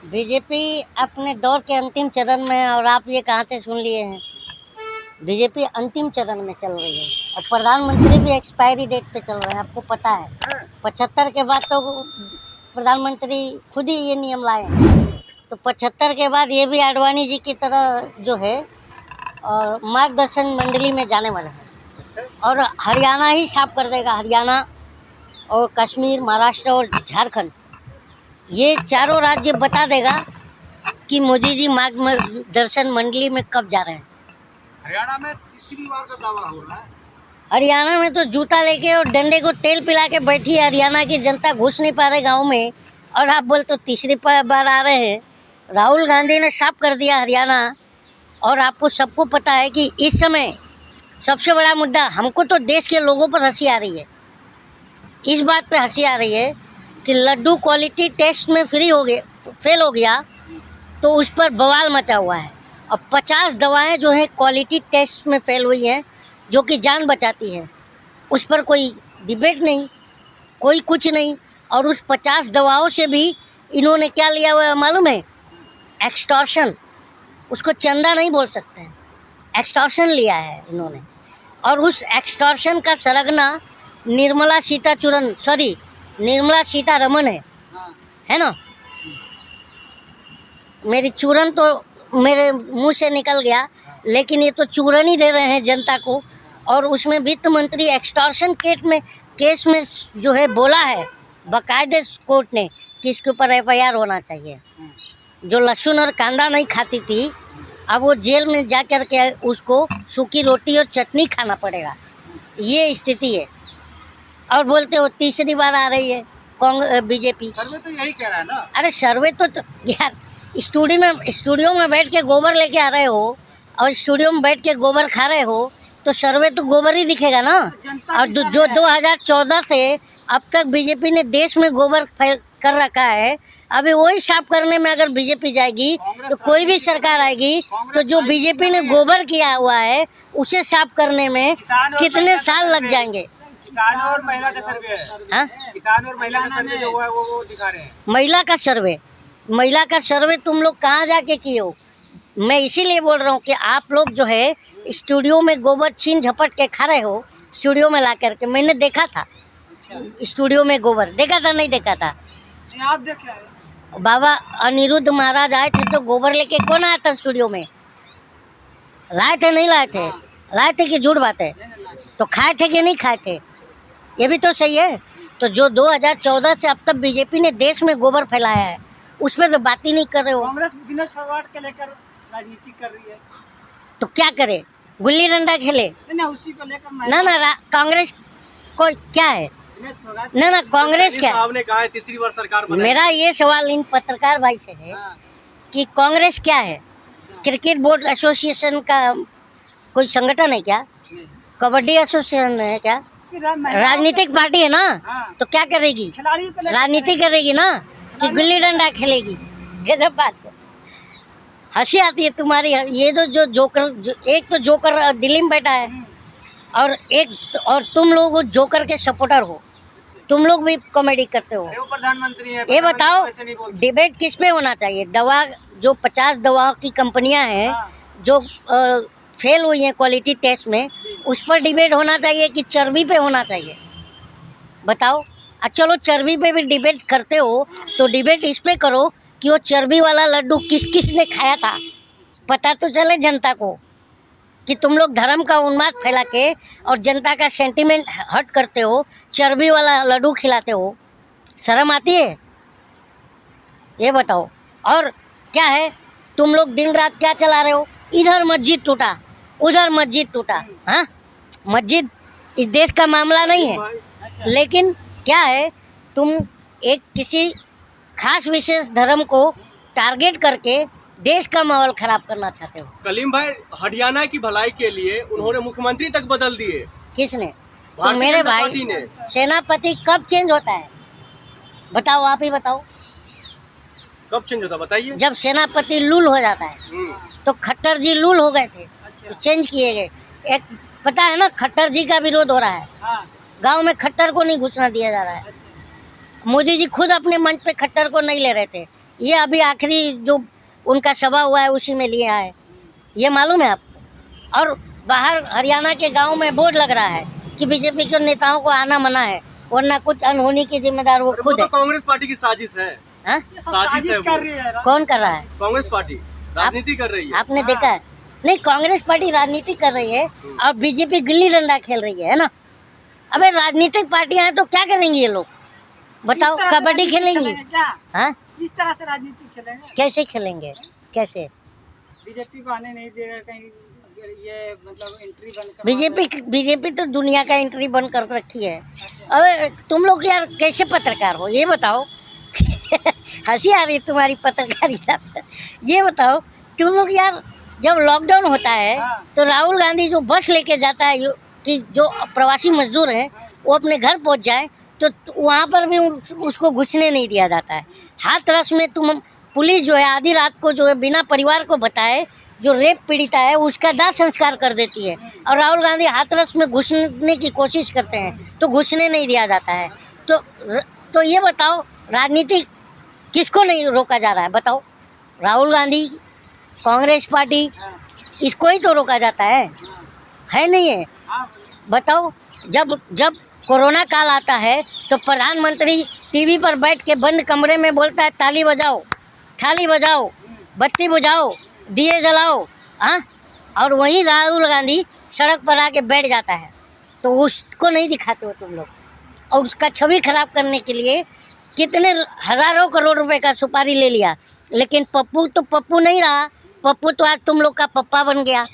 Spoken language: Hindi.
बीजेपी अपने दौर के अंतिम चरण में है और आप ये कहाँ से सुन लिए हैं। बीजेपी अंतिम चरण में चल रही है और प्रधानमंत्री भी एक्सपायरी डेट पे चल रहे हैं, आपको पता है। 75 के बाद तो प्रधानमंत्री खुद ही ये नियम लाए हैं, तो 75 के बाद ये भी आडवाणी जी की तरह जो है और मार्गदर्शन मंडली में जाने वाले हैं और हरियाणा ही साफ कर देगा। हरियाणा और कश्मीर, महाराष्ट्र और झारखंड, ये चारों राज्य बता देगा कि मोदी जी मार्गदर्शन मंडली में कब जा रहे हैं। हरियाणा में तीसरी बार का दावा हो रहा है। हरियाणा में तो जूता लेके और डंडे को तेल पिला के बैठी है हरियाणा की जनता, घुस नहीं पा रहे गाँव में, और आप बोलते तो तीसरी बार आ रहे हैं। राहुल गांधी ने साफ कर दिया हरियाणा, और आपको सबको पता है कि इस समय सबसे बड़ा मुद्दा, हमको तो देश के लोगों पर हंसी आ रही है। इस बात पे हंसी आ रही है कि लड्डू क्वालिटी टेस्ट में फेल हो गया तो उस पर बवाल मचा हुआ है। और 50 दवाएं जो हैं क्वालिटी टेस्ट में फेल हुई हैं, जो कि जान बचाती है, उस पर कोई डिबेट नहीं, कोई कुछ नहीं। और उस 50 दवाओं से भी इन्होंने क्या लिया हुआ है मालूम है? एक्सटॉर्शन। उसको चंदा नहीं बोल सकते हैं, एक्सटॉर्शन लिया है इन्होंने। और उस एक्सटॉर्शन का सरगना निर्मला सीतारमण है ना। मेरी चूरन तो मेरे मुंह से निकल गया, लेकिन ये तो चूरन ही दे रहे हैं जनता को। और उसमें वित्त मंत्री एक्सटॉर्शन केस में जो है बोला है बाकायदे कोर्ट ने कि इसके ऊपर FIR होना चाहिए। जो लहसुन और कांदा नहीं खाती थी, अब वो जेल में जा कर के उसको सूखी रोटी और चटनी खाना पड़ेगा, ये स्थिति है। और बोलते हो तीसरी बार आ रही है बीजेपी। सर्वे तो यही कह रहा है ना। अरे सर्वे तो यार, स्टूडियो में बैठ के गोबर लेके आ रहे हो और स्टूडियो में बैठ के गोबर खा रहे हो, तो सर्वे तो गोबर ही दिखेगा ना। और जो 2014 से अब तक बीजेपी ने देश में गोबर कर रखा है, अभी वही साफ करने में अगर बीजेपी जाएगी तो कोई भी सरकार आएगी, तो जो बीजेपी ने गोबर किया हुआ है उसे साफ करने में कितने साल लग जाएंगे। किसान और महिला का सर्वे है। हाँ, किसान और महिला का सर्वे जो है वो दिखा रहे हैं। महिला का सर्वे तुम लोग कहाँ जाके किए हो? मैं इसीलिए बोल रहा हूँ कि आप लोग जो है स्टूडियो में गोबर छीन झपट के खा रहे हो, स्टूडियो में ला करके। मैंने देखा था स्टूडियो में गोबर, देखा था नहीं देखा था? आप देखे हैं? बाबा अनिरुद्ध महाराज आए थे तो गोबर लेके कौन आया था स्टूडियो में? लाए थे नहीं लाए थे? लाए थे कि झूठ बात है? तो खाए थे कि नहीं खाए थे? ये भी तो सही है। तो जो 2014 से अब तक बीजेपी ने देश में गोबर फैलाया है, उस पर तो बात ही नहीं कर रहे हो। कांग्रेस बिजनेस फॉरवर्ड के लेकर राजनीति कर रही है, तो क्या करे? गुल्ली डंडा खेले? नहीं उसी को लेकर ना कांग्रेस को क्या है? ना कांग्रेस क्या? साहब ने कहा है तीसरी बार सरकार बनाएगी। मेरा ये सवाल इन पत्रकार भाई से है कि कांग्रेस क्या है? क्रिकेट बोर्ड एसोसिएशन का कोई संगठन है क्या? कबड्डी एसोसिएशन है क्या? राजनीतिक पार्टी है ना, तो क्या करेगी? राजनीति करेगी ना कि गुल्ली डंडा खेलेगी? गजब बात है, हंसी आती है तुम्हारी। ये जो जोकर, एक तो जोकर दिल्ली में बैठा है और तुम लोग जोकर के सपोर्टर हो, तुम लोग भी कॉमेडी करते हो। प्रधानमंत्री है, ये बताओ डिबेट किस पे होना चाहिए? दवा जो 50 दवाओं की कंपनियां हैं जो फेल हुई हैं क्वालिटी टेस्ट में, उस पर डिबेट होना चाहिए कि चर्बी पे होना चाहिए? बताओ। चलो चर्बी पे भी डिबेट करते हो तो डिबेट इस पे करो कि वो चर्बी वाला लड्डू किस ने खाया था, पता तो चले जनता को। कि तुम लोग धर्म का उन्माद फैला के और जनता का सेंटीमेंट हर्ट करते हो, चर्बी वाला लड्डू खिलाते हो, शर्म आती है? ये बताओ। और क्या है, तुम लोग दिन रात क्या चला रहे हो? इधर मस्जिद टूटा, उधर मस्जिद टूटा। हाँ, मस्जिद इस देश का मामला नहीं है, लेकिन क्या है, तुम एक किसी खास विशेष धर्म को टारगेट करके देश का माहौल खराब करना चाहते हो। कलीम भाई, हरियाणा की भलाई के लिए उन्होंने मुख्यमंत्री तक बदल दिए। किसने? तो मेरे भाई ने। सेनापति कब चेंज होता है बताओ, आप ही बताओ। कब चेंज होता बताइए? जब सेनापति लूल हो जाता है। तो खट्टर जी लूल हो गए थे, तो चेंज किए गए। एक पता है ना, खट्टर जी का विरोध हो रहा है। गांव में खट्टर को नहीं घुसना दिया जा रहा है। मोदी जी खुद अपने मंच पे खट्टर को नहीं ले रहे थे, ये अभी आखिरी जो उनका सभा हुआ है उसी में लिया है, ये मालूम है आपको। और बाहर हरियाणा के गांव में बोर्ड लग रहा है कि बीजेपी के नेताओं को आना मना है, वरना कुछ अनहोनी की जिम्मेदार वो वो खुद तो है। कांग्रेस पार्टी की साजिश है। हाँ? साजिश है कर वो। रही है। कौन कर रहा है? कांग्रेस पार्टी राजनीति कर रही है। आपने देखा है? नहीं, कांग्रेस पार्टी राजनीति कर रही है और बीजेपी गिल्ली डंडा खेल रही है ना। अबे राजनीतिक पार्टियां हैं तो क्या करेंगी ये लोग, बताओ? इस तरह से कबड्डी राजनीति खेलेंगी? खेलेंगे क्या? हाँ, इस तरह से राजनीति खेलेंगे? कैसे खेलेंगे? कैसे? बीजेपी को आने नहीं देगा कहीं, ये मतलब एंट्री बंद करवा बीजेपी तो दुनिया का एंट्री बंद कर रखी है। अबे तुम लोग यार कैसे पत्रकार हो ये बताओ? हंसी आ रही है तुम्हारी पत्रकारिता पर। ये बताओ तुम लोग यार, जब लॉकडाउन होता है तो राहुल गांधी जो बस लेके जाता है कि जो प्रवासी मजदूर हैं वो अपने घर पहुंच जाए, तो वहाँ पर भी उसको घुसने नहीं दिया जाता है। हाथरस में तुम पुलिस जो है आधी रात को जो है बिना परिवार को बताए जो रेप पीड़िता है उसका दाह संस्कार कर देती है, और राहुल गांधी हाथरस में घुसने की कोशिश करते हैं तो घुसने नहीं दिया जाता है। तो ये बताओ राजनीति किसको नहीं रोका जा रहा है बताओ? राहुल गांधी, कांग्रेस पार्टी, इसको ही तो रोका जाता है नहीं है? बताओ, जब कोरोना काल आता है तो प्रधानमंत्री टीवी पर बैठ के बंद कमरे में बोलता है ताली बजाओ, थाली बजाओ, बत्ती बुझाओ, दिए जलाओ, हाँ, और वहीं राहुल गांधी सड़क पर आके बैठ जाता है, तो उसको नहीं दिखाते हो तुम लोग। और उसका छवि खराब करने के लिए कितने हज़ारों करोड़ रुपए का सुपारी ले लिया, लेकिन पप्पू तो पप्पू नहीं रहा। पप्पू तो आज तुम लोग का पप्पा बन गया।